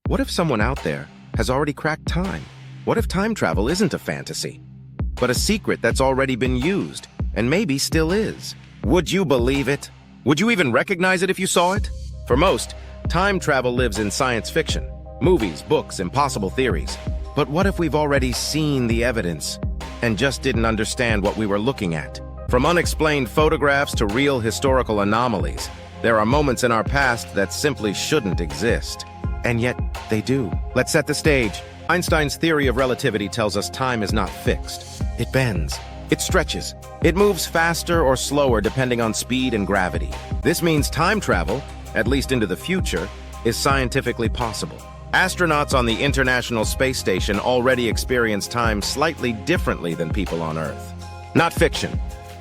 What if someone out there has already cracked time? What if time travel isn't a fantasy, but a secret that's already been used, and maybe still is? Would you believe it? Would you even recognize it if you saw it? For most, time travel lives in science fiction, movies, books, impossible theories. But what if we've already seen the evidence and just didn't understand what we were looking at? From unexplained photographs to real historical anomalies, there are moments in our past that simply shouldn't exist. And yet, they do. Let's set the stage. Einstein's theory of relativity tells us time is not fixed. It bends. It stretches. It moves faster or slower depending on speed and gravity. This means time travel, at least into the future, is scientifically possible. Astronauts on the International Space Station already experience time slightly differently than people on Earth. Not fiction.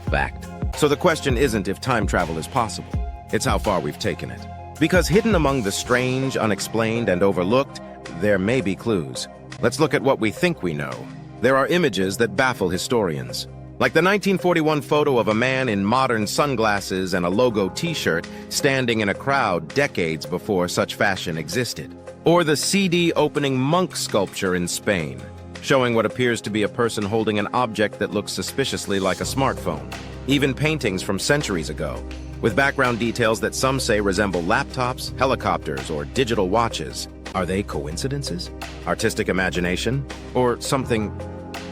Fact. So the question isn't if time travel is possible. It's how far we've taken it. Because hidden among the strange, unexplained, and overlooked, there may be clues. Let's look at what we think we know. There are images that baffle historians. Like the 1941 photo of a man in modern sunglasses and a logo t-shirt standing in a crowd decades before such fashion existed. Or the CD opening monk sculpture in Spain, showing what appears to be a person holding an object that looks suspiciously like a smartphone. Even paintings from centuries ago, with background details that some say resemble laptops, helicopters, or digital watches. Are they coincidences? Artistic imagination? Or something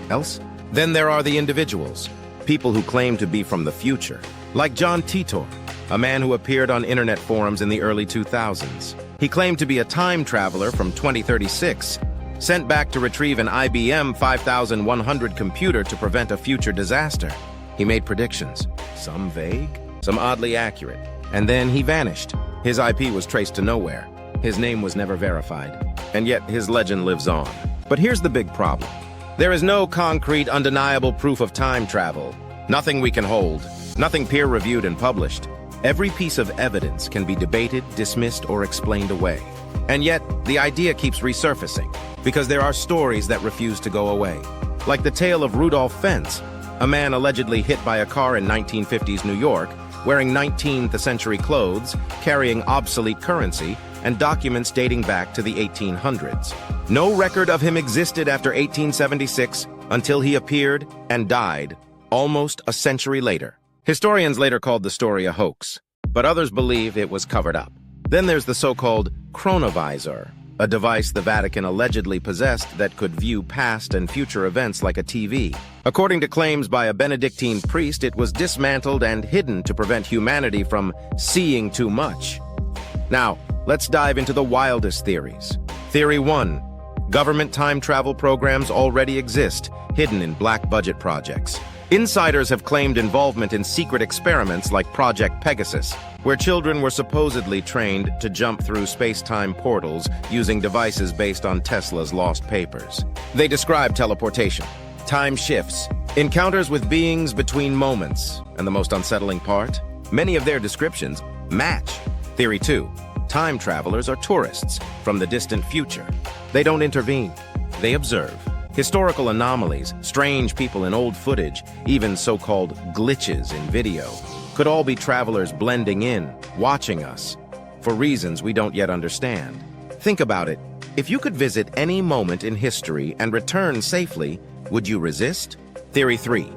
else? Then there are the individuals, people who claim to be from the future, like John Titor, a man who appeared on internet forums in the early 2000s. He claimed to be a time traveler from 2036, sent back to retrieve an IBM 5100 computer to prevent a future disaster. He made predictions, some vague, some oddly accurate, and then he vanished. His IP was traced to nowhere. His name was never verified, and yet his legend lives on. But here's the big problem. There is no concrete, undeniable proof of time travel. Nothing we can hold, nothing peer-reviewed and published. Every piece of evidence can be debated, dismissed, or explained away. And yet, the idea keeps resurfacing, because there are stories that refuse to go away. Like the tale of Rudolph Fentz, a man allegedly hit by a car in 1950s New York, wearing 19th century clothes, carrying obsolete currency, and documents dating back to the 1800s. No record of him existed after 1876 until he appeared and died almost a century later. Historians later called the story a hoax, but others believe it was covered up. Then there's the so-called chronovisor, a device the Vatican allegedly possessed that could view past and future events like a TV. According to claims by a Benedictine priest, it was dismantled and hidden to prevent humanity from seeing too much. Now, let's dive into the wildest theories. Theory 1. Government time travel programs already exist, hidden in black budget projects. Insiders have claimed involvement in secret experiments like Project Pegasus, where children were supposedly trained to jump through space-time portals using devices based on Tesla's lost papers. They describe teleportation, time shifts, encounters with beings between moments, and the most unsettling part, many of their descriptions match. Theory 2. Time travelers are tourists from the distant future. They don't intervene, they observe. Historical anomalies, strange people in old footage, even so-called glitches in video, could all be travelers blending in, watching us, for reasons we don't yet understand. Think about it. If you could visit any moment in history and return safely, would you resist? Theory 3.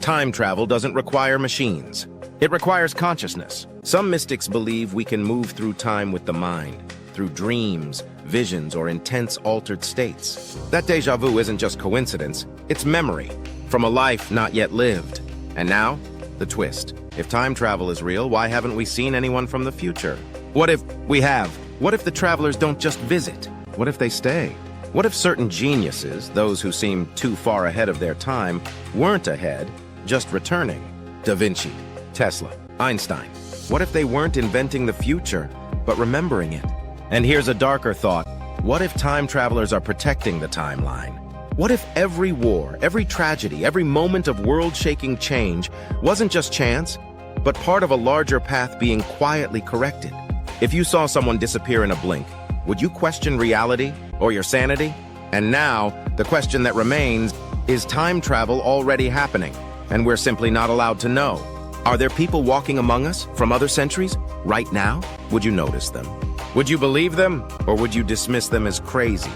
Time travel doesn't require machines. It requires consciousness. Some mystics believe we can move through time with the mind, through dreams, visions, or intense altered states. That déjà vu isn't just coincidence, it's memory from a life not yet lived. And now, the twist. If time travel is real, why haven't we seen anyone from the future? What if we have? What if the travelers don't just visit? What if they stay? What if certain geniuses, those who seem too far ahead of their time, weren't ahead, just returning? Da Vinci, Tesla, Einstein. What if they weren't inventing the future, but remembering it? And here's a darker thought. What if time travelers are protecting the timeline? What if every war, every tragedy, every moment of world-shaking change wasn't just chance, but part of a larger path being quietly corrected? If you saw someone disappear in a blink, would you question reality or your sanity? And now, the question that remains, is time travel already happening, and we're simply not allowed to know? Are there people walking among us from other centuries right now? Would you notice them? Would you believe them, or would you dismiss them as crazy,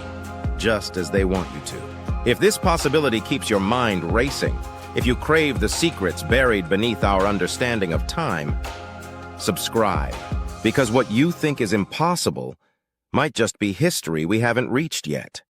just as they want you to? If this possibility keeps your mind racing, if you crave the secrets buried beneath our understanding of time, subscribe, because what you think is impossible might just be history we haven't reached yet.